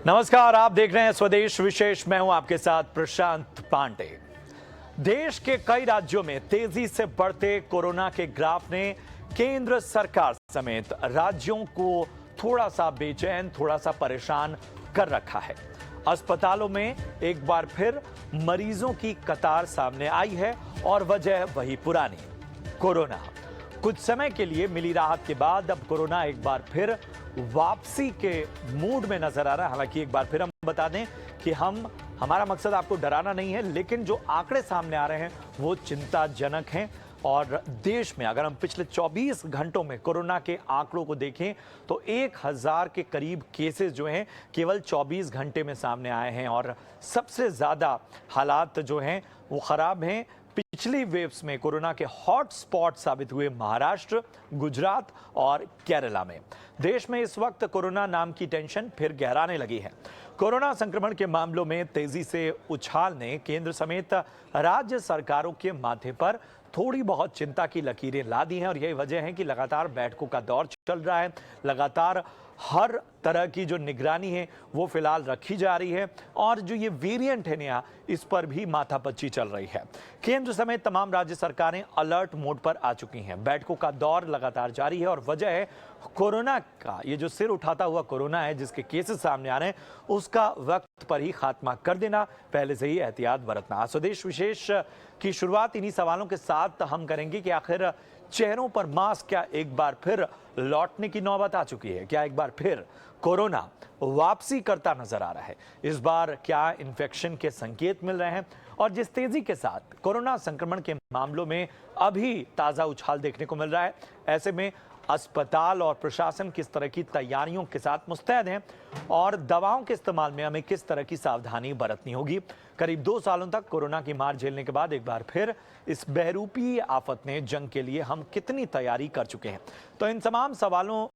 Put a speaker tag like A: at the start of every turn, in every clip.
A: नमस्कार, आप देख रहे हैं स्वदेश विशेष। मैं हूं आपके साथ प्रशांत पांडे। देश के कई राज्यों में तेजी से बढ़ते कोरोना के ग्राफ ने केंद्र सरकार समेत राज्यों को थोड़ा सा बेचैन, थोड़ा सा परेशान कर रखा है। अस्पतालों में एक बार फिर मरीजों की कतार सामने आई है और वजह वही पुरानी, कोरोना। कुछ समय के लिए मिली राहत के बाद अब कोरोना एक बार फिर वापसी के मूड में नजर आ रहा है। हालांकि एक बार फिर हम बता दें कि हमारा मकसद आपको डराना नहीं है, लेकिन जो आंकड़े सामने आ रहे हैं वो चिंताजनक हैं। और देश में अगर हम पिछले 24 घंटों में कोरोना के आंकड़ों को देखें तो 1000 के करीब केसेस जो हैं केवल 24 घंटे में सामने आए हैं। और सबसे ज्यादा हालात जो हैं वो खराब हैं। पिछली वेव्स में कोरोना के हॉट स्पॉट साबित हुए महाराष्ट्र, गुजरात और केरला में। देश में इस वक्त कोरोना नाम की टेंशन फिर गहराने लगी है। कोरोना संक्रमण के मामलों में तेजी से उछाल ने केंद्र समेत राज्य सरकारों के माथे पर थोड़ी बहुत चिंता की लकीरें ला दी हैं। और यही वजह है कि लगातार बैठकों का दौर चल रहा है। लगातार हर तरह की जो निगरानी है वो फिलहाल रखी जा रही है। और जो ये वेरिएंट है नया, इस पर भी माथापच्ची चल रही है। केंद्र समेत तमाम राज्य सरकारें अलर्ट मोड पर आ चुकी हैं। बैठकों का दौर लगातार जारी है और वजह है कोरोना का, ये जो सिर उठाता हुआ कोरोना है जिसके केसेस सामने आ रहे हैं, उसका वक्त पर ही खात्मा कर देना, पहले से ही एहतियात बरतना। स्वदेश विशेष की शुरुआत इन्हीं सवालों के साथ हम करेंगे कि आखिर चेहरों पर मास्क क्या एक बार फिर लौटने की नौबत आ चुकी है? क्या एक बार फिर कोरोना वापसी करता नजर आ रहा है? इस बार क्या इन्फेक्शन के संकेत मिल रहे हैं? और जिस तेजी के साथ कोरोना संक्रमण के मामलों में अभी ताजा उछाल देखने को मिल रहा है, ऐसे में अस्पताल और प्रशासन किस तरह की तैयारियों के साथ मुस्तैद हैं और दवाओं के इस्तेमाल में हमें किस तरह की सावधानी बरतनी होगी? करीब 2 सालों तक कोरोना की मार झेलने के बाद एक बार फिर इस बहरूपी आफत ने जंग के लिए हम कितनी तैयारी कर चुके हैं? तो इन तमाम सवालों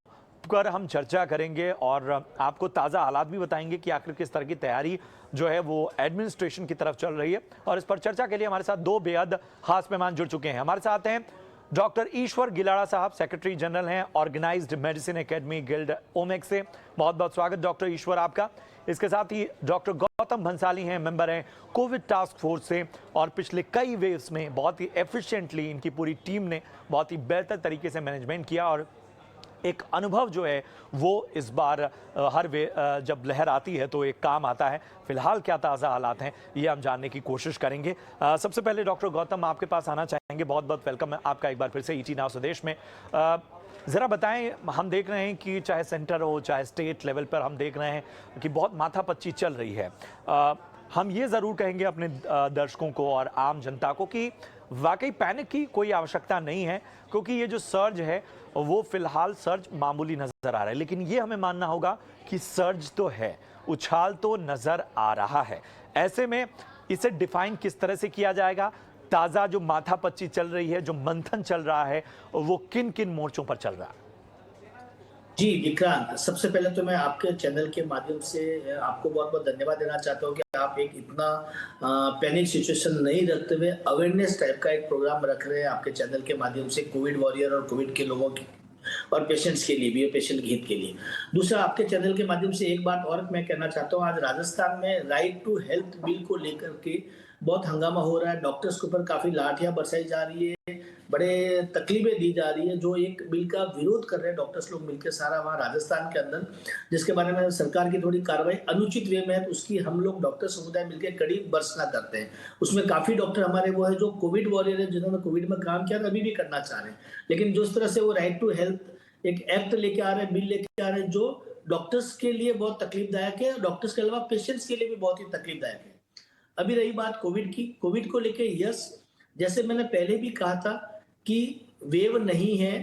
A: पर हम चर्चा करेंगे और आपको ताज़ा हालात भी बताएंगे कि आखिर किस तरह की तैयारी जो है वो एडमिनिस्ट्रेशन की तरफ चल रही है। और इस पर चर्चा के लिए हमारे साथ 2 बेहद खास मेहमान जुड़ चुके हैं। हमारे साथ हैं डॉक्टर ईश्वर गिलाड़ा साहब, सेक्रेटरी जनरल हैं ऑर्गेनाइज्ड मेडिसिन एकेडमी गिल्ड ओमेक से। बहुत बहुत स्वागत डॉक्टर ईश्वर आपका। इसके साथ ही डॉक्टर गौतम भंसाली हैं, मेंबर हैं कोविड टास्क फोर्स से और पिछले कई वेव्स में बहुत ही एफिशिएंटली इनकी पूरी टीम ने बहुत ही बेहतर तरीके से मैनेजमेंट किया और एक अनुभव जो है वो इस बार हर जब लहर आती है तो एक काम आता है। फिलहाल क्या ताज़ा हालात हैं ये हम जानने की कोशिश करेंगे। सबसे पहले डॉक्टर गौतम आपके पास आना चाहेंगे। बहुत बहुत वेलकम है आपका एक बार फिर से ईटी नाउ स्वदेश में। ज़रा बताएं, हम देख रहे हैं कि चाहे सेंटर हो चाहे स्टेट लेवल पर हम देख रहे हैं कि बहुत माथापच्ची चल रही है। हम ये ज़रूर कहेंगे अपने दर्शकों को और आम जनता को कि वाकई पैनिक की कोई आवश्यकता नहीं है, क्योंकि ये जो सर्ज है वो फिलहाल सर्ज मामूली नजर आ रहा है, लेकिन ये हमें मानना होगा कि सर्ज तो है, उछाल तो नजर आ रहा है। ऐसे में इसे डिफाइन किस तरह से किया जाएगा? ताजा जो माथापच्ची चल रही है, जो मंथन चल रहा है, वो किन किन मोर्चों पर चल रहा है?
B: जी, विक्रांत, सबसे पहले तो मैं आपके चैनल के माध्यम से आपको बहुत-बहुत धन्यवाद देना चाहता हूँ कि आप एक इतना पैनिक सिचुएशन नहीं रखते हुए अवेयरनेस टाइप का एक प्रोग्राम रख रहे हैं आपके चैनल के माध्यम से कोविड वॉरियर और कोविड के लोगों की और पेशेंट्स के लिए भी, पेशेंट के हित के लिए। दूसरा, आपके चैनल के माध्यम से एक बात और मैं कहना चाहता हूँ, आज राजस्थान में राइट टू हेल्थ बिल को लेकर के बहुत हंगामा हो रहा है। डॉक्टर्स के ऊपर काफ़ी लाठियाँ बरसाई जा रही है, बड़े तकलीफें दी जा रही है। जो एक बिल का विरोध कर रहे हैं डॉक्टर्स लोग मिलकर सारा वहाँ राजस्थान के अंदर, जिसके बारे में सरकार की थोड़ी कार्रवाई अनुचित वे में है, तो उसकी हम लोग डॉक्टर समुदाय मिलकर कड़ी भर्त्सना करते हैं। उसमें काफ़ी डॉक्टर हमारे वो है जो कोविड वॉरियर है, जिन्होंने कोविड में काम किया था, अभी भी करना चाह रहे हैं। लेकिन जिस तरह से वो राइट टू हेल्थ एक एक्ट लेके आ रहे हैं, बिल लेके आ रहे हैं, जो डॉक्टर्स के लिए बहुत तकलीफदायक है, डॉक्टर्स के अलावा पेशेंट्स के लिए भी बहुत ही तकलीफदायक है। अभी रही बात कोविड की, कोविड को लेके यस, जैसे मैंने पहले भी कहा था कि वेव नहीं है,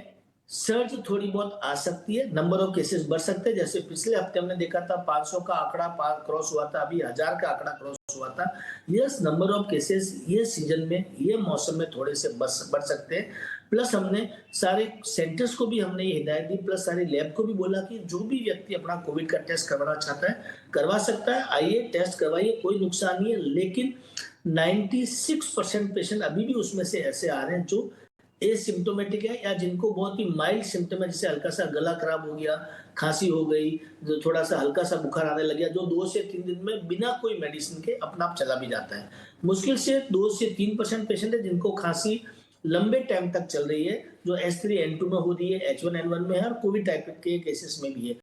B: सर्ज थोड़ी बहुत आ सकती है, नंबर ऑफ केसेस बढ़ सकते हैं। जैसे पिछले हफ्ते हमने देखा था 500 का आंकड़ा क्रॉस हुआ था, अभी 1000 का आंकड़ा क्रॉस हुआ था। यस, नंबर ऑफ केसेस ये सीजन में, ये मौसम में थोड़े से बढ़ सकते हैं। प्लस हमने सारे सेंटर्स को भी हमने ये हिदायत दी, प्लस सारे लैब को भी बोला कि जो भी व्यक्ति अपना कोविड का टेस्ट करवाना चाहता है करवा सकता है, आइए टेस्ट करवाइए, कोई नुकसान नहीं है। लेकिन 96% पेशेंट अभी भी उसमें से ऐसे आ रहे हैं जो एसिम्टोमेटिक है या जिनको बहुत ही माइल्ड सिम्टम है, जैसे हल्का सा गला खराब हो गया, खांसी हो गई, जो थोड़ा सा हल्का सा बुखार आने लग गया, जो 2 से 3 दिन में बिना कोई मेडिसिन के अपना आप चला भी जाता है। मुश्किल से 2 से 3% पेशेंट है जिनको खांसी लंबे टाइम तक चल रही है, जो H3N2 में हो रही है, H1N1 में है और कोविड टाइप के केसेस में भी है।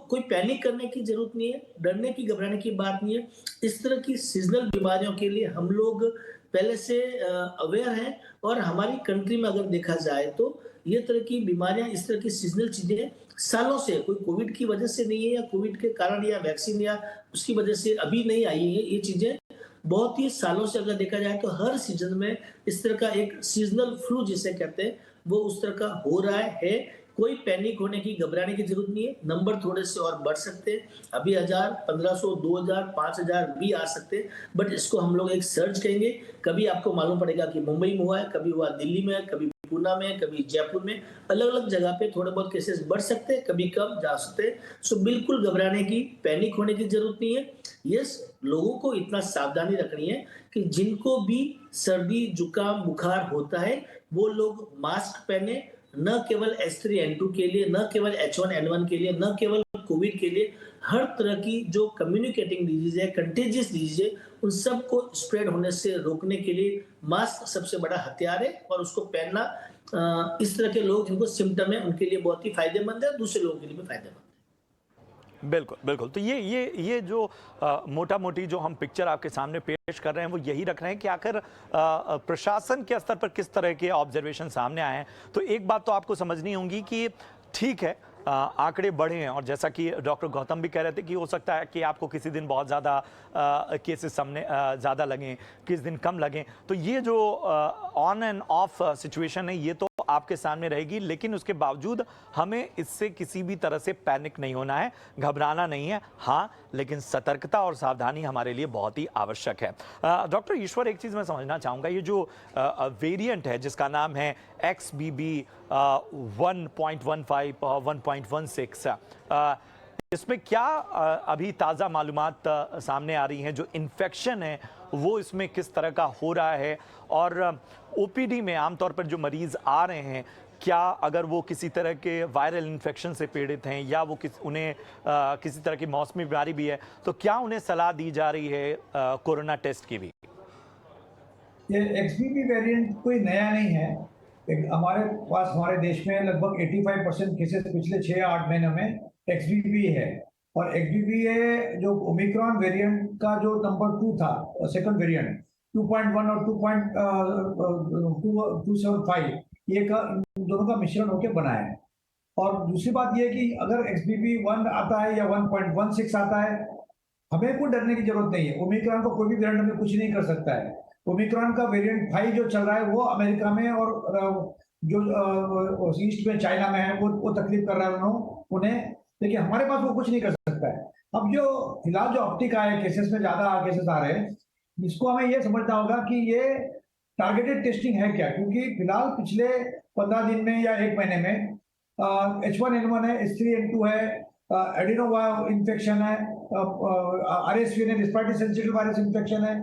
B: कोई पैनिक करने की जरूरत नहीं है, डरने की घबराने की बात नहीं है। इस तरह की सीजनल बीमारियों के लिए हम लोग पहले से अवेयर हैं, और हमारी कंट्री में अगर देखा जाए तो ये तरह की बीमारियां, इस तरह की सीजनल चीजें सालों से, कोई कोविड की वजह से नहीं है या कोविड के कारण या वैक्सीन या उसकी वजह से अभी नहीं आई है। ये चीजें बहुत ही सालों से अगर देखा जाए तो हर सीजन में इस तरह का एक सीजनल फ्लू जिसे कहते हैं वो उस तरह का हो रहा है। कोई पैनिक होने की, घबराने की जरूरत नहीं है। नंबर थोड़े से और बढ़ सकते हैं, अभी 1000, 1500, 2000, 5000 भी आ सकते हैं, बट इसको हम लोग एक सर्च कहेंगे। कभी आपको मालूम पड़ेगा कि मुंबई में हुआ है, कभी हुआ दिल्ली में, कभी पूना में, कभी जयपुर में, अलग अलग जगह पे थोड़े बहुत केसेस बढ़ सकते हैं, कभी कम जा सकते हैं। बिल्कुल घबराने की, पैनिक होने की जरूरत नहीं है। यस, लोगों को इतना सावधानी रखनी है कि जिनको भी सर्दी जुकाम बुखार होता है वो लोग मास्क पहने, न केवल H3N2 के लिए, न केवल H1N1 के लिए, न केवल कोविड के लिए, हर तरह की जो कम्युनिकेटिंग डिजीज है, कंटेजियस डिजीज है, उन सबको स्प्रेड होने से रोकने के लिए मास्क सबसे बड़ा हथियार है, और उसको पहनना इस तरह के लोग जिनको सिम्टम है उनके लिए बहुत ही फायदेमंद है, दूसरे लोगों के लिए भी फायदेमंद है।
A: बिल्कुल, बिल्कुल। तो ये जो मोटा-मोटी जो हम पिक्चर आपके सामने पेश कर रहे हैं, वो यही रख रहे हैं कि आखिर प्रशासन के स्तर पर किस तरह के ऑब्जर्वेशन सामने आए हैं। तो एक बात तो आपको समझनी होगी कि ठीक है, आंकड़े बढ़े हैं, और जैसा कि डॉक्टर गौतम भी कह रहे थे कि हो सकता है कि आपको किसी दिन बहुत ज़्यादा केसेस सामने ज़्यादा लगें, किस दिन कम लगें। तो ये जो ऑन एंड ऑफ सिचुएशन है, ये तो आपके सामने रहेगी, लेकिन उसके बावजूद हमें इससे किसी भी तरह से पैनिक नहीं होना है, घबराना नहीं है। हाँ, लेकिन सतर्कता और सावधानी हमारे लिए बहुत ही आवश्यक है। डॉक्टर ईश्वर, एक चीज़ मैं समझना चाहूँगा, ये जो वेरिएंट है जिसका नाम है XBB 1.15 और 1.16, इसमें क्या अभी ताज़ा मालूमात सामने आ रही हैं? जो इन्फेक्शन है वो इसमें किस तरह का हो रहा है, और OPD में आमतौर पर जो मरीज आ रहे हैं, क्या अगर वो किसी तरह के वायरल इन्फेक्शन से पीड़ित हैं या वो उन्हें किसी तरह की मौसमी बीमारी भी है, तो क्या उन्हें सलाह दी जा रही है कोरोना टेस्ट की भी?
C: ये XBB वेरिएंट कोई नया नहीं है। हमारे पास, हमारे देश में लगभग 85% केसेस पिछले 6 या 8 महीनों में XBB है, और XBB जो ओमिक्रॉन वेरिएंट का जो नंबर 2 था, सेकंड वेरिएंट 2.1 और 2.275, ये दोनों का मिश्रण होकर बना है। और दूसरी बात यह है कि अगर XBB 1 आता है या 1.16 आता है, हमें कोई डरने की जरूरत नहीं है। ओमिक्रॉन को कोई भी वेरिएंट हमें कुछ नहीं कर सकता है। ओमिक्रॉन का वेरिएंट 5 जो चल रहा है वो अमेरिका में और जो ईस्ट में चाइना में है वो तकलीफ कर रहा है उन्हें, लेकिन हमारे पास वो कुछ नहीं कर सकता है। अब जो फिलहाल जो अपटिक आए केसेस में, ज्यादा केसेस आ रहे हैं, इसको हमें ये समझना होगा कि ये टारगेटेड टेस्टिंग है क्या, क्योंकि फिलहाल पिछले 15 दिन में या 1 महीने में H1N1 है, H3N2 है, एडिनो इन्फेक्शन है, RSV है, रिस्पिरेटरी सेंसिटिव वायरस इन्फेक्शन है,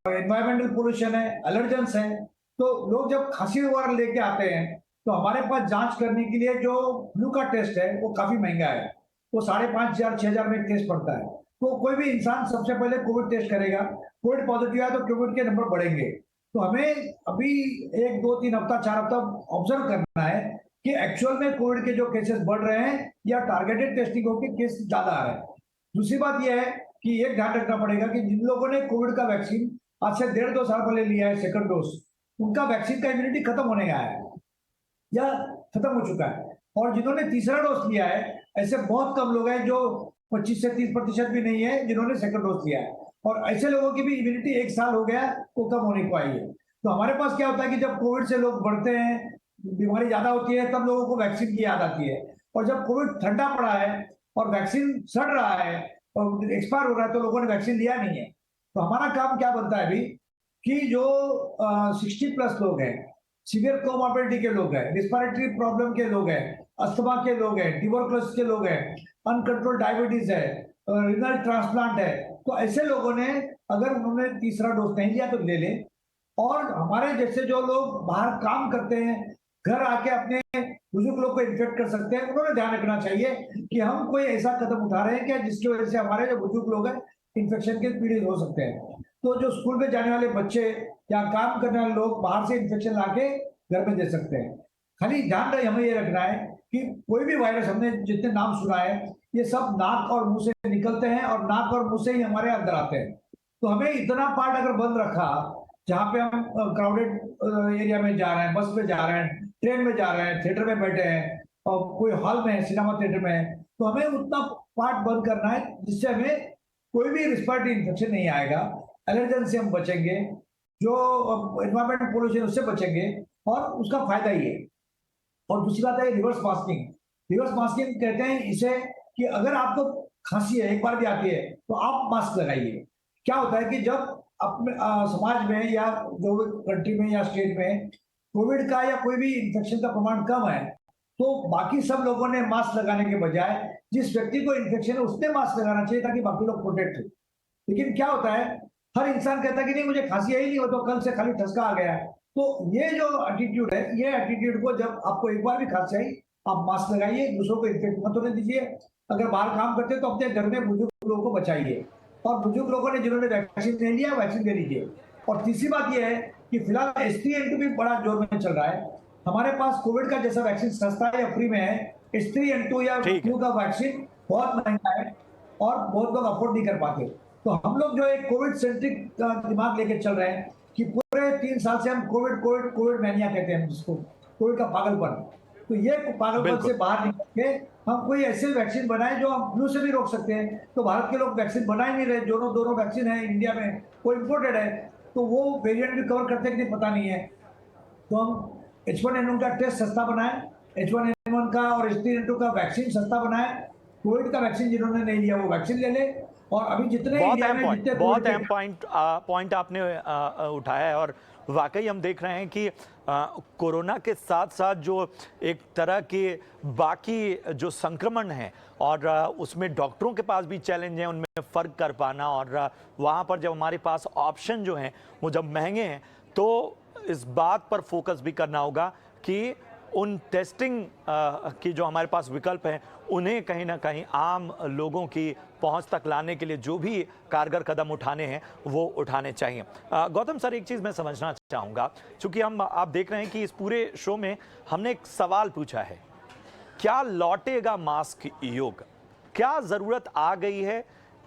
C: एनवायरमेंटल पोल्यूशन है, एलर्जेंस है। तो लोग जब खांसी वगैरह लेके आते हैं तो हमारे पास जांच करने के लिए जो फ्लू का टेस्ट है वो काफी महंगा है, वो 5,500 6,000 में एक टेस्ट पड़ता है। तो कोई भी इंसान सबसे पहले कोविड टेस्ट करेगा, कोविड पॉजिटिव आया तो कोविड के नंबर बढ़ेंगे। तो हमें अभी 1, 2, 3 हफ्ता, 4 हफ्ता ऑब्जर्व करना है कि एक्चुअल में कोविड के जो केसेस बढ़ रहे हैं या टारगेटेड टेस्टिंग होकर केस ज्यादा आ रहे हैं। दूसरी बात यह है कि एक ध्यान रखना पड़ेगा कि जिन लोगों ने कोविड का वैक्सीन आज से 1.5-2 साल पहले लिया है, सेकंड डोज, उनका वैक्सीन का इम्यूनिटी खत्म होने का है या खत्म हो चुका है, और जिन्होंने तीसरा डोज लिया है, ऐसे बहुत कम लोग हैं, जो 25 से 30% भी नहीं है जिन्होंने सेकंड डोज लिया है, और ऐसे लोगों की भी इम्यूनिटी 1 साल हो गया वो कम होने को आई है। तो हमारे पास क्या होता है कि जब कोविड से लोग बढ़ते हैं, बीमारी ज्यादा होती है, तब लोगों को वैक्सीन की याद आती है, और जब कोविड ठंडा पड़ा है और वैक्सीन सड़ रहा है और एक्सपायर हो रहा है तो लोगों ने वैक्सीन लिया नहीं है। तो हमारा काम क्या बनता है अभी कि जो 60+ लोग हैं, सीवियर कोमॉर्बिडिटी के लोग हैं, रिस्पिरेटरी प्रॉब्लम के लोग हैं, अस्थमा के लोग हैं, ट्यूबरकुलोसिस के लोग हैं, अनकंट्रोल्ड डायबिटीज है, रिनल ट्रांसप्लांट है, तो ऐसे लोगों ने, अगर उन्होंने तीसरा डोज नहीं लिया तो ले लें, और हमारे जैसे जो लोग बाहर काम करते हैं, घर आके अपने बुजुर्ग लोग को इन्फेक्ट कर सकते हैं, उन्होंने ध्यान रखना चाहिए कि हम कोई ऐसा कदम उठा रहे हैं क्या जिसकी वजह से हमारे जो बुजुर्ग लोग हैं इन्फेक्शन के पीड़ित हो सकते हैं। तो जो स्कूल में जाने वाले बच्चे या काम करने वाले लोग बाहर से इन्फेक्शन लाके घर में दे सकते हैं। खाली ध्यान रहे हमें ये रखना है कि कोई भी वायरस, हमने जितने नाम सुना है ये सब नाक और मुंह से निकलते हैं और नाक और मुंह से ही हमारे अंदर आते हैं। तो हमें इतना पार्ट अगर बंद रखा, जहाँ पे हम क्राउडेड एरिया में जा रहे हैं, बस में जा रहे हैं, ट्रेन में जा रहे हैं, थिएटर में बैठे हैं और कोई हॉल में है, सिनेमा थिएटर में है, तो हमें उतना पार्ट बंद करना है जिससे हमें कोई भी रिस्पिरेटरी इन्फेक्शन नहीं आएगा। एलर्जन से हम बचेंगे, जो एनवायरमेंट पोल्यूशन उससे बचेंगे और उसका फायदा ही है। और दूसरी बात है रिवर्स मास्किंग। रिवर्स मास्किंग कहते हैं इसे कि अगर आपको खांसी है, एक बार भी आती है, तो आप मास्क लगाइए। क्या होता है कि जब अपने समाज में या जो कंट्री में या स्टेट में कोविड का या कोई भी इन्फेक्शन का प्रमाण कम है, तो बाकी सब लोगों ने मास्क लगाने के बजाय जिस व्यक्ति को इन्फेक्शन है उसने मास्क लगाना चाहिए ताकि बाकी लोग प्रोटेक्ट हो। लेकिन क्या होता है, हर इंसान कहता है कि नहीं मुझे खांसी ही नहीं हो, तो कल से खाली ठसका आ गया। तो ये जो एटीट्यूड है, ये एटीट्यूड को जब आपको एक बार भी खांसी आई, आप मास्क लगाइए, दूसरों को इन्फेक्ट मत होने दीजिए। अगर बाहर काम करते हैं तो अपने घर में बुजुर्ग लोगों को बचाइए, और बुजुर्ग लोगों ने जिन्होंने वैक्सीन ले लिया वैक्सीन ले लीजिए। और तीसरी बात यह है कि फिलहाल H3N2 भी बड़ा जोर में चल रहा है। हमारे पास कोविड का जैसा वैक्सीन सस्ता है या फ्री में है, H3N2 या
A: ठीक है।
C: फ्लू का वैक्सीन बहुत महंगा है और बहुत लोग अफोर्ड नहीं कर पाते। तो हम लोग जो एक कोविड सेंट्रिक दिमाग लेके चल रहे हैं कि पूरे 3 साल से हम कोविड कोविड कोविड मैनिया कहते हैं जिसको, कोविड का पागलपन। तो ये पागलपन
A: बिल्कुल।
C: से बाहर निकल के हम कोई ऐसे वैक्सीन बनाए जो हम फ्लू से भी रोक सकते हैं। तो भारत के लोग वैक्सीन बना ही नहीं रहे, दोनों वैक्सीन है इंडिया में, वो इम्पोर्टेड है, तो वो वेरिएंट भी कवर करते कि नहीं पता नहीं है। तो हम H1N1 का टेस्ट सस्ता बनाए, H1N1 का और H3N2 का वैक्सीन सस्ता बनाए। कोविड का वैक्सीन जिन्होंने नहीं लिया वो वैक्सीन ले ले। और अभी जितने
A: बहुत
C: इंडिया
A: अहम
C: में
A: पॉइंट,
C: जितने
A: बहुत
C: कोविड
A: अहम पॉइंट आपने उठाया है। और वाकई हम देख रहे हैं कि कोरोना के साथ साथ जो एक तरह के बाकी जो संक्रमण है और उसमें डॉक्टरों के पास भी चैलेंज है उनमें फ़र्क कर पाना, और वहाँ पर जब हमारे पास ऑप्शन जो हैं वो जब महंगे हैं, तो इस बात पर फोकस भी करना होगा कि उन टेस्टिंग की जो हमारे पास विकल्प हैं उन्हें कहीं ना कहीं आम लोगों की पहुंच तक लाने के लिए जो भी कारगर कदम उठाने हैं वो उठाने चाहिए। गौतम सर, एक चीज़ मैं समझना चाहूँगा, चूँकि आप देख रहे हैं कि इस पूरे शो में हमने एक सवाल पूछा है, क्या लौटेगा मास्क युग? क्या ज़रूरत आ गई है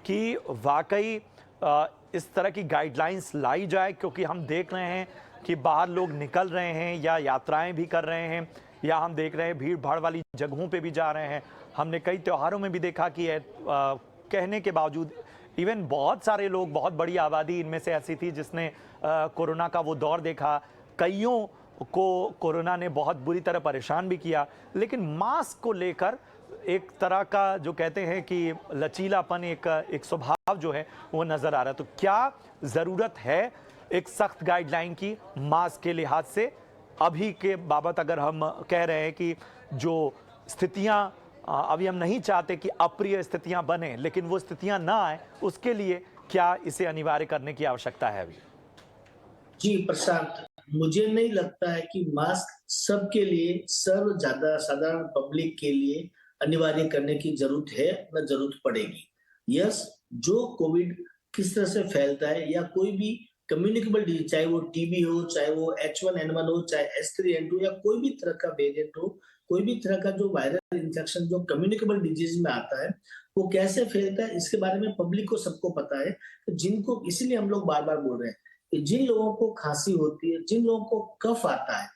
A: कि वाकई इस तरह की गाइडलाइंस लाई जाए? क्योंकि हम देख रहे हैं कि बाहर लोग निकल रहे हैं या यात्राएं भी कर रहे हैं, या हम देख रहे हैं भीड़ भाड़ वाली जगहों पे भी जा रहे हैं। हमने कई त्योहारों में भी देखा कि कहने के बावजूद इवन बहुत सारे लोग, बहुत बड़ी आबादी इनमें से ऐसी थी जिसने कोरोना का वो दौर देखा। कईयों को कोरोना ने बहुत बुरी तरह परेशान भी किया, लेकिन मास्क को लेकर एक तरह का जो कहते हैं कि लचीलापन, एक स्वभाव जो है वो नज़र आ रहा है। तो क्या ज़रूरत है एक सख्त गाइडलाइन की मास्क के लिहाज से? अभी के बाबत अगर हम कह रहे हैं कि जो स्थितियां अभी हम नहीं चाहते कि अप्रिय स्थितियां बने, लेकिन वो स्थितियां ना आए, उसके लिए क्या इसे अनिवार्य करने की आवश्यकता है अभी?
B: जी प्रशांत, मुझे नहीं लगता है कि मास्क सबके लिए, सर्व ज्यादा साधारण पब्लिक के लिए अनिवार्य करने की जरूरत है, न जरूरत पड़ेगी। यस, जो कोविड किस तरह से फैलता है या कोई भी कम्युनिकेबल डिजीज, चाहे वो टीबी हो, चाहे वो H1N1 हो, चाहे H3N2 या कोई भी तरह का वेरिएंट हो, कोई भी तरह का जो वायरल इन्फेक्शन जो कम्युनिकेबल डिजीज में आता है, वो कैसे फैलता है इसके बारे में पब्लिक को सबको पता है। जिनको, इसीलिए हम लोग बार बार बोल रहे हैं कि जिन लोगों को खांसी होती है, जिन लोगों को कफ आता है,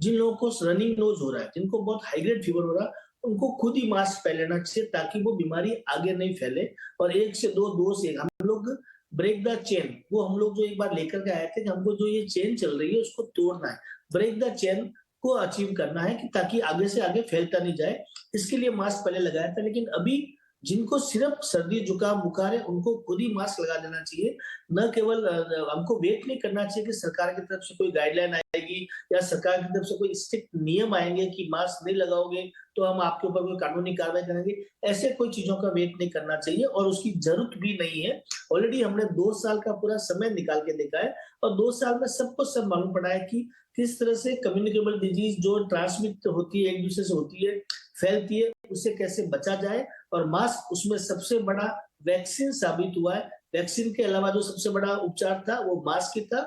B: जिन लोगों को रनिंग नोज हो रहा है, जिनको बहुत हाई ग्रेड फीवर हो रहा है, उनको खुद ही मास्क पहन लेना चाहिए ताकि वो बीमारी आगे नहीं फैले। और 1 से 2, 2 से 1 हम लोग ब्रेक द चेन, वो हम लोग जो एक बार लेकर के आए थे कि हमको जो ये चेन चल रही है उसको तोड़ना है, ब्रेक द चेन को अचीव करना है कि ताकि आगे से आगे फैलता नहीं जाए। इसके लिए मास्क पहले लगाया था, लेकिन अभी जिनको सिर्फ सर्दी जुकाम बुखार है उनको खुद ही मास्क लगा लेना चाहिए। न केवल हमको वेट नहीं करना चाहिए कि सरकार की तरफ से कोई गाइडलाइन आए आएगी या सरकार की तरफ से कोई स्ट्रिक्ट नियम आएंगे कि मास्क नहीं लगाओगे तो हम आपके ऊपर कोई कानूनी कार्रवाई करेंगे, ऐसे कोई चीजों का वेट नहीं करना चाहिए और उसकी जरूरत भी नहीं है। ऑलरेडी हमने 2 साल का पूरा समय निकाल के देखा है और 2 साल में सबको सब मालूम पड़ा है कि किस तरह से कम्युनिकेबल डिजीज जो ट्रांसमिट होती है, एक दूसरे से होती है, फैलती है, उससे कैसे बचा जाए। और मास्क उसमें सबसे बड़ा वैक्सीन साबित हुआ है। वैक्सीन के अलावा जो सबसे बड़ा उपचार था वो मास्क ही था।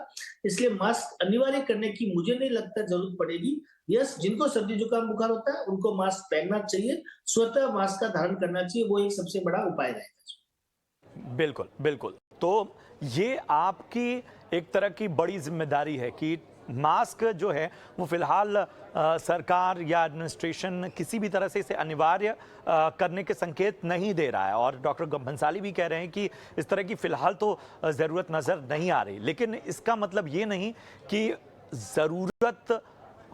B: इसलिए मास्क अनिवार्य करने की मुझे नहीं लगता जरूरत पड़ेगी। यस, जिनको सर्दी जुकाम बुखार होता है उनको मास्क पहनना चाहिए, स्वतः मास्क का धारण करना चाहिए, वो एक सबसे बड़ा उपाय रहेगा।
A: बिल्कुल, बिल्कुल। तो ये आपकी एक तरह की बड़ी जिम्मेदारी है कि मास्क जो है वो फिलहाल सरकार या एडमिनिस्ट्रेशन किसी भी तरह से इसे अनिवार्य करने के संकेत नहीं दे रहा है और डॉक्टर भंसाली भी कह रहे हैं कि इस तरह की फिलहाल तो ज़रूरत नज़र नहीं आ रही, लेकिन इसका मतलब ये नहीं कि ज़रूरत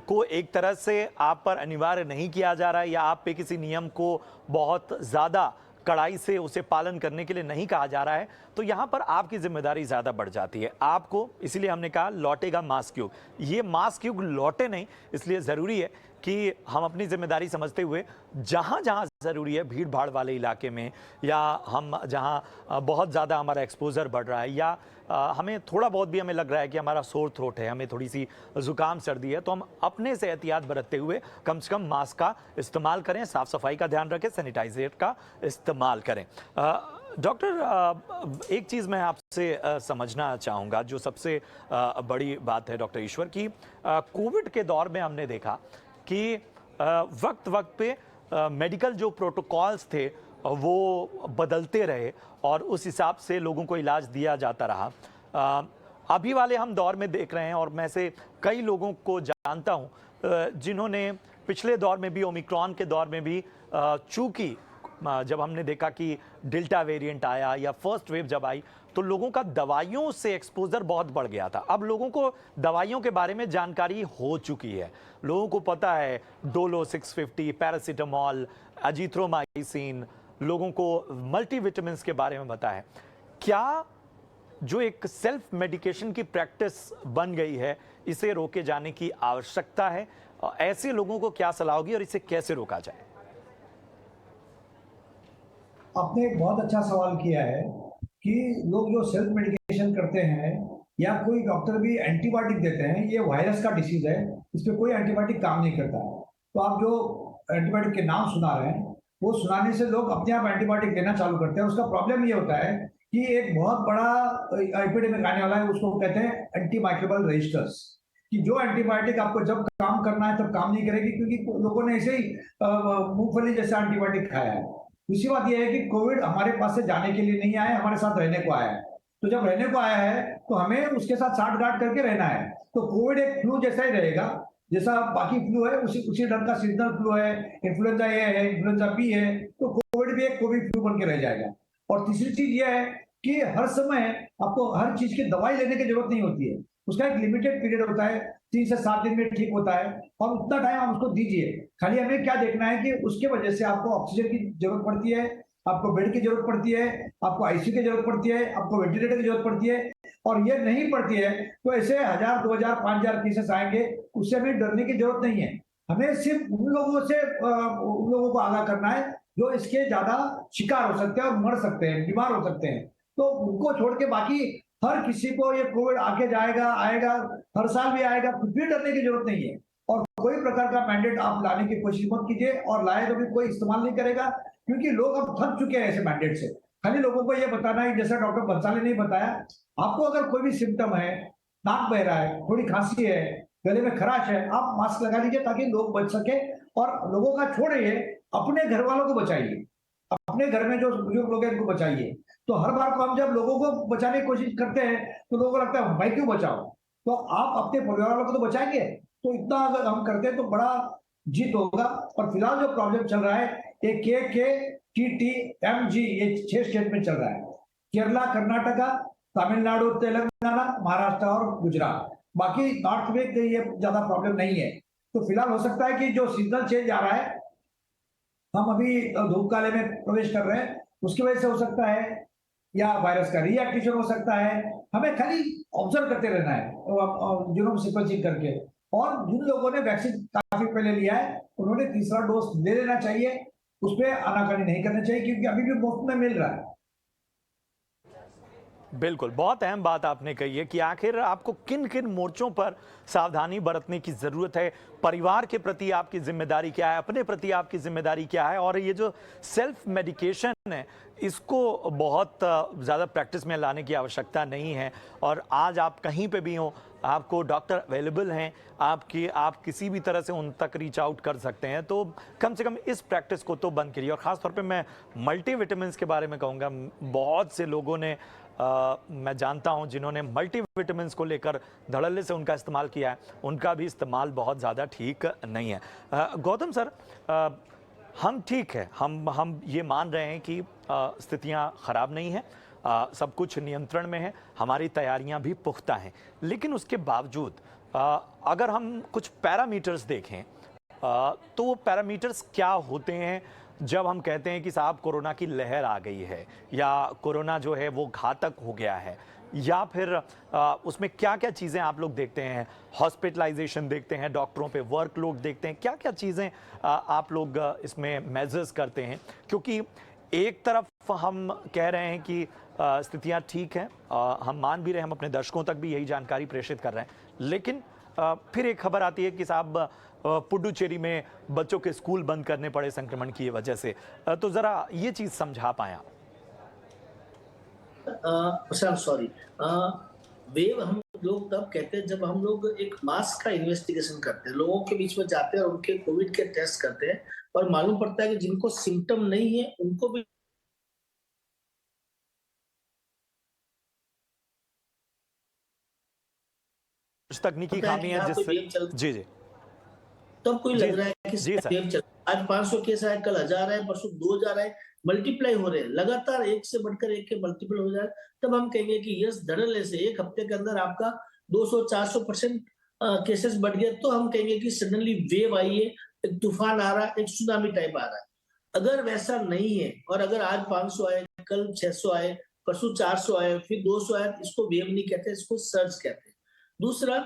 A: को एक तरह से आप पर अनिवार्य नहीं किया जा रहा है या आप पे किसी नियम को बहुत ज़्यादा कड़ाई से उसे पालन करने के लिए नहीं कहा जा रहा है। तो यहाँ पर आपकी जिम्मेदारी ज़्यादा बढ़ जाती है आपको, इसीलिए हमने कहा लौटेगा मास्क युग। ये मास्क युग लौटे नहीं, इसलिए ज़रूरी है कि हम अपनी जिम्मेदारी समझते हुए जहाँ जहाँ ज़रूरी है भीड़ भाड़ वाले इलाके में या हम जहाँ बहुत ज़्यादा हमारा एक्सपोजर बढ़ रहा है या हमें थोड़ा बहुत भी हमें लग रहा है कि हमारा सोर थ्रोट है, हमें थोड़ी सी ज़ुकाम सर्दी है, तो हम अपने से एहतियात बरतते हुए कम से कम मास्क का इस्तेमाल करें, साफ़ सफाई का ध्यान रखें, सैनिटाइजर का इस्तेमाल करें। डॉक्टर, एक चीज़ मैं आपसे समझना चाहूँगा, जो सबसे बड़ी बात है डॉक्टर ईश्वर की, कोविड के दौर में हमने देखा कि वक्त वक्त पे मेडिकल जो प्रोटोकॉल्स थे वो बदलते रहे और उस हिसाब से लोगों को इलाज दिया जाता रहा। अभी वाले हम दौर में देख रहे हैं और मैं से कई लोगों को जानता हूं जिन्होंने पिछले दौर में भी, ओमिक्रॉन के दौर में भी, चूंकि जब हमने देखा कि डेल्टा वेरिएंट आया या फर्स्ट वेव जब आई तो लोगों का दवाइयों से एक्सपोजर बहुत बढ़ गया था। अब लोगों को दवाइयों के बारे में जानकारी हो चुकी है, लोगों को पता है डोलो 650, पैरासीटामॉल, एजिथ्रोमाइसिन, लोगों को मल्टीविटामिन्स के बारे में पता है। क्या जो एक सेल्फ मेडिकेशन की प्रैक्टिस बन गई है इसे रोके जाने की आवश्यकता है? ऐसे लोगों को क्या सलाह होगी और इसे कैसे रोका जाए?
C: आपने एक बहुत अच्छा सवाल किया है कि लोग जो सेल्फ मेडिकेशन करते हैं या कोई डॉक्टर भी एंटीबायोटिक देते हैं, ये वायरस का डिसीज है, इस पर कोई एंटीबायोटिक काम नहीं करता है। तो आप जो एंटीबायोटिक के नाम सुना रहे हैं वो सुनाने से लोग अपने आप एंटीबायोटिक लेना चालू करते हैं। उसका प्रॉब्लम ये होता है कि एक बहुत बड़ा एपिडेमिक आने वाला है, उसको कहते हैं एंटी माइक्रोबियल रेजिस्टेंस, कि जो एंटीबायोटिक आपको जब काम करना है तब काम नहीं करेगी, क्योंकि लोगों ने ऐसे ही मूंगफली जैसा एंटीबायोटिक खाया है। दूसरी बात यह है कि कोविड हमारे पास से जाने के लिए नहीं आया, हमारे साथ रहने को आया है। तो जब रहने को आया है तो हमें उसके साथ साठ गांठ करके रहना है। तो कोविड एक फ्लू जैसा ही रहेगा, जैसा बाकी फ्लू है, उसी ढंग का सीजनल फ्लू है, इन्फ्लुएंजा ए है, इन्फ्लुएंजा बी है, तो कोविड भी एक कोविड फ्लू बन के रह जाएगा। और तीसरी चीज यह है कि हर समय आपको हर चीज की दवाई लेने की जरूरत नहीं होती है, उसका एक लिमिटेड पीरियड होता है, 3 से 7 दिन में ठीक होता है और उतना टाइम आप उसको दीजिए। खाली हमें क्या देखना है कि उसके वजह से आपको ऑक्सीजन की जरूरत पड़ती है, आपको बेड की जरूरत पड़ती है, आपको आईसीयू की जरूरत पड़ती है, आपको वेंटिलेटर की जरूरत पड़ती है, और ये नहीं पड़ती है तो ऐसे 1000, 2000, 5000 केसेस आएंगे, उससे हमें डरने की जरूरत नहीं है। हमें सिर्फ उन लोगों को आगाह करना है जो इसके ज्यादा शिकार हो सकते हैं और मर सकते हैं, बीमार हो सकते हैं, तो उनको छोड़ के बाकी हर किसी को ये कोविड आके आएगा, हर साल भी आएगा, कुछ भी डरने की जरूरत नहीं है। और कोई प्रकार का मैंडेट आप लाने की कोशिश मत कीजिए, और लाए तो भी कोई इस्तेमाल नहीं करेगा, क्योंकि लोग अब थक चुके हैं ऐसे मैंडेट से। खाली लोगों को ये बताना है, जैसा डॉक्टर बंसाली ने बताया, आपको अगर कोई भी सिम्टम है, नाक बह रहा है, थोड़ी खांसी है, गले में खराश है, आप मास्क लगा लीजिए ताकि लोग बच सके। और लोगों का छोड़िए, अपने घर वालों को बचाइए, अपने घर में जो बुजुर्ग लोग हैं उनको बचाइए। तो हर बार को हम जब लोगों को बचाने की कोशिश करते हैं तो लोगों को लगता है भाई क्यों बचाओ, तो आप अपने परिवार वालों को तो बचाएंगे। तो इतना अगर हम करते हैं तो बड़ा जीत होगा। और फिलहाल जो प्रॉब्लम चल रहा है ये KKTTMG, ये 6 स्टेट में चल रहा है, केरला, कर्नाटका, तमिलनाडु, तेलंगाना, महाराष्ट्र और गुजरात। बाकी नॉर्थ में ये ज्यादा प्रॉब्लम नहीं है। तो फिलहाल हो सकता है कि जो सीजनल चेंज आ रहा है, हम अभी धूप काले में प्रवेश कर रहे हैं, उसकी वजह से हो सकता है, या वायरस का रीएक्टिवेशन हो सकता है। हमें खाली ऑब्जर्व करते रहना है जीनोम सीक्वेंसिंग करके, और जिन लोगों ने वैक्सीन काफी पहले लिया है उन्होंने तीसरा डोज ले लेना चाहिए, उस पर आनाकानी नहीं करना चाहिए क्योंकि अभी भी मुफ्त में मिल रहा है।
A: बिल्कुल, बहुत अहम बात आपने कही है कि आखिर आपको किन किन मोर्चों पर सावधानी बरतने की जरूरत है, परिवार के प्रति आपकी जिम्मेदारी क्या है, अपने प्रति आपकी जिम्मेदारी क्या है, और ये जो सेल्फ मेडिकेशन है इसको बहुत ज़्यादा प्रैक्टिस में लाने की आवश्यकता नहीं है। और आज आप कहीं पे भी हो, आपको डॉक्टर अवेलेबल हैं, आप किसी भी तरह से उन तक रीच आउट कर सकते हैं, तो कम से कम इस प्रैक्टिस को तो बंद करिए। और ख़ास तौर पे मैं मल्टीविटामिन्स के बारे में कहूँगा, बहुत से लोगों ने मैं जानता हूं जिन्होंने मल्टीविटामिन्स को लेकर धड़ल्ले से उनका इस्तेमाल किया है, उनका भी इस्तेमाल बहुत ज़्यादा ठीक नहीं है। गौतम सर, हम ठीक है, हम ये मान रहे हैं कि स्थितियां खराब नहीं हैं, सब कुछ नियंत्रण में है, हमारी तैयारियां भी पुख्ता हैं, लेकिन उसके बावजूद अगर हम कुछ पैरामीटर्स देखें तो वो पैरामीटर्स क्या होते हैं जब हम कहते हैं कि साहब कोरोना की लहर आ गई है, या कोरोना जो है वो घातक हो गया है, या फिर उसमें क्या क्या चीज़ें आप लोग देखते हैं? हॉस्पिटलाइजेशन देखते हैं, डॉक्टरों पे वर्कलोड देखते हैं, क्या क्या चीज़ें आप लोग इसमें मेजर्स करते हैं? क्योंकि एक तरफ हम कह रहे हैं कि स्थितियां ठीक हैं, हम मान भी रहे हैं, हम अपने दर्शकों तक भी यही जानकारी प्रेषित कर रहे हैं, लेकिन फिर एक खबर आती है कि साहब पुडुचेरी में बच्चों के स्कूल बंद करने पड़े संक्रमण की वजह से। तो जरा ये चीज समझा पाए आप।
B: सॉरी, वेव हम लोग तब कहते हैं जब हम लोग एक मास का इन्वेस्टिगेशन करते हैं, लोगों के बीच में जाते हैं और उनके कोविड के टेस्ट करते हैं, और मालूम पड़ता है कि जिनको सिम्टम नहीं है उनको भी
A: तकनीकी खामी है जिससे जी
B: तब कोई लग रहा है कि वेव चल, आज 500 केस आए, कल 1000 आए, परसों 2000 आए, मल्टीप्लाई हो रहे हैं लगातार, एक से बढ़कर एक के मल्टीपल हो जाए, तब हम कहेंगे कि यस धड़ल्ले से एक हफ्ते के अंदर आपका 200-400% केसेस बढ़ गए, तो हम कहेंगे कि सडनली वेव आई है, एक तूफान आ रहा है, एक सुनामी टाइप आ रहा है। अगर वैसा नहीं है, और अगर आज 500 आए, कल 600 आए, परसों 400 आए, फिर 200 आए, इसको वेव नहीं कहते, इसको सर्ज कहते हैं। दूसरा,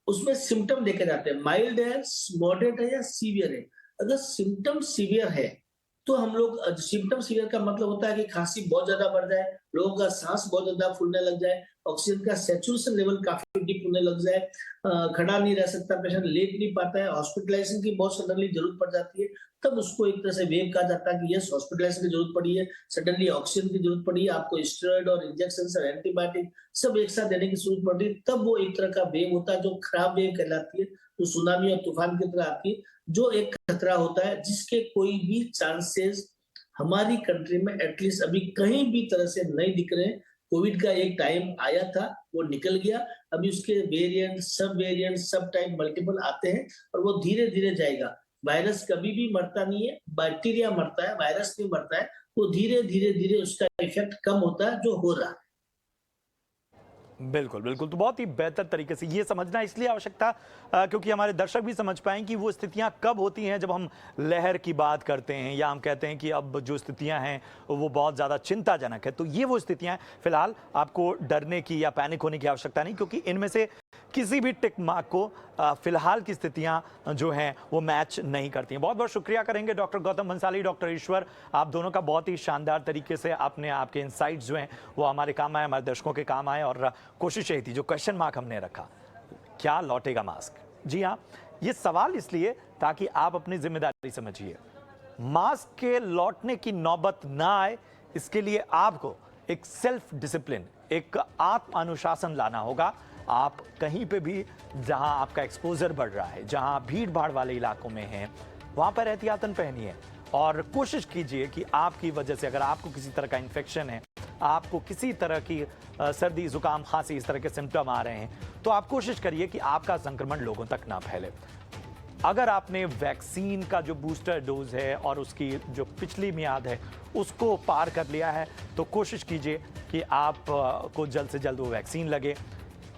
B: उसमें सिम्टम देखे जाते हैं, माइल्ड है, मॉडरेट है या सीवियर है। अगर सिम्टम सीवियर है तो हम लोग, सिम्टम सीवियर का मतलब होता है कि खांसी बहुत ज्यादा बढ़ जाए, लोगों का सांस बहुत ज्यादा फूलने लग जाए, ऑक्सीजन का सैचुरेशन लेवल काफी डीप होने लग जाए, खड़ा नहीं रह सकता पेशेंट, लेट नहीं पाता है, हॉस्पिटलाइजेशन की बहुत सडनली जरूरत पड़ जाती है, तब उसको एक तरह से वेव कहा जाता है कि यस हॉस्पिटलाइजेशन की जरूरत पड़ी है, सडनली ऑक्सीजन की जरूरत पड़ी है, आपको स्टेरॉइड और इंजेक्शन और एंटीबायोटिक सब एक साथ देने की जरूरत पड़ रही है, तब वो एक तरह का वेव होता है जो खराब वेव कहलाती है, जो सुनामी और तूफान की तरह आती है, जो एक खतरा होता है जिसके कोई भी चांसेस हमारी कंट्री में एटलीस्ट अभी कहीं भी तरह से नहीं दिख रहे हैं। कोविड का एक टाइम आया था, वो निकल गया, अभी उसके वेरिएंट, सब टाइप मल्टीपल आते हैं और वो धीरे धीरे जाएगा। वायरस कभी भी मरता नहीं है, बैक्टीरिया मरता है, वायरस नहीं मरता है, वो धीरे धीरे उसका इफेक्ट कम होता है जो हो रहा है।
A: बिल्कुल बिल्कुल, तो बहुत ही बेहतर तरीके से ये समझना इसलिए आवश्यकता क्योंकि हमारे दर्शक भी समझ पाएं कि वो स्थितियां कब होती हैं जब हम लहर की बात करते हैं, या हम कहते हैं कि अब जो स्थितियां हैं वो बहुत ज़्यादा चिंताजनक है। तो ये वो स्थितियां हैं, फिलहाल आपको डरने की या पैनिक होने की आवश्यकता नहीं, क्योंकि इनमें से किसी भी टिक मार्क को फिलहाल की स्थितियां जो हैं वो मैच नहीं करती हैं। बहुत बहुत शुक्रिया करेंगे डॉक्टर गौतम भंसाली, डॉक्टर ईश्वर, आप दोनों का बहुत ही शानदार तरीके से आपके इनसाइट्स जो हैं वो हमारे काम आए, हमारे दर्शकों के काम आए। और कोशिश यही थी, जो क्वेश्चन मार्क हमने रखा, क्या लौटेगा मास्क? जी हाँ, ये सवाल इसलिए ताकि आप अपनी जिम्मेदारी समझिए, मास्क के लौटने की नौबत ना आए, इसके लिए आपको एक सेल्फ डिसिप्लिन, एक आत्म अनुशासन लाना होगा। आप कहीं पे भी जहां आपका एक्सपोजर बढ़ रहा है, जहां भीड़ भाड़ वाले इलाकों में हैं, वहां पर एहतियातन पहनिए और कोशिश कीजिए कि आपकी वजह से अगर आपको किसी तरह का इन्फेक्शन है, आपको किसी तरह की सर्दी जुकाम खांसी इस तरह के सिम्टम आ रहे हैं, तो आप कोशिश करिए कि आपका संक्रमण लोगों तक ना फैले। अगर आपने वैक्सीन का जो बूस्टर डोज है और उसकी जो पिछली मियाद है उसको पार कर लिया है, तो कोशिश कीजिए कि आप को जल्द से जल्द वो वैक्सीन लगे।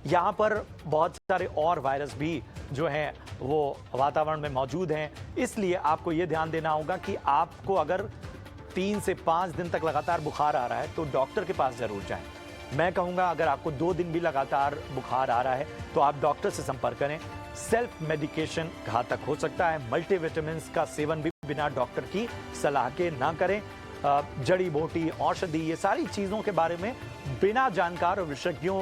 A: यहाँ पर बहुत सारे और वायरस भी जो हैं वो वातावरण में मौजूद हैं, इसलिए आपको ये ध्यान देना होगा कि आपको अगर 3 से 5 दिन तक लगातार बुखार आ रहा है तो डॉक्टर के पास जरूर जाएं। मैं कहूँगा अगर आपको 2 दिन भी लगातार बुखार आ रहा है तो आप डॉक्टर से संपर्क करें। सेल्फ मेडिकेशन घातक हो सकता है। मल्टीविटामिन का सेवन भी बिना डॉक्टर की सलाह के ना करें। जड़ी बूटी, औषधि, ये सारी चीज़ों के बारे में बिना जानकार और विशेषज्ञों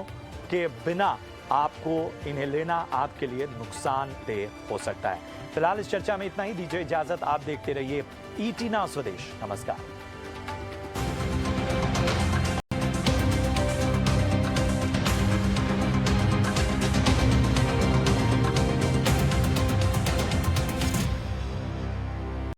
A: के बिना आपको इन्हें लेना आपके लिए नुकसानदेह हो सकता है। फिलहाल इस चर्चा में इतना ही। दीजिए इजाजत। आप देखते रहिए ईटीना स्वदेश। नमस्कार।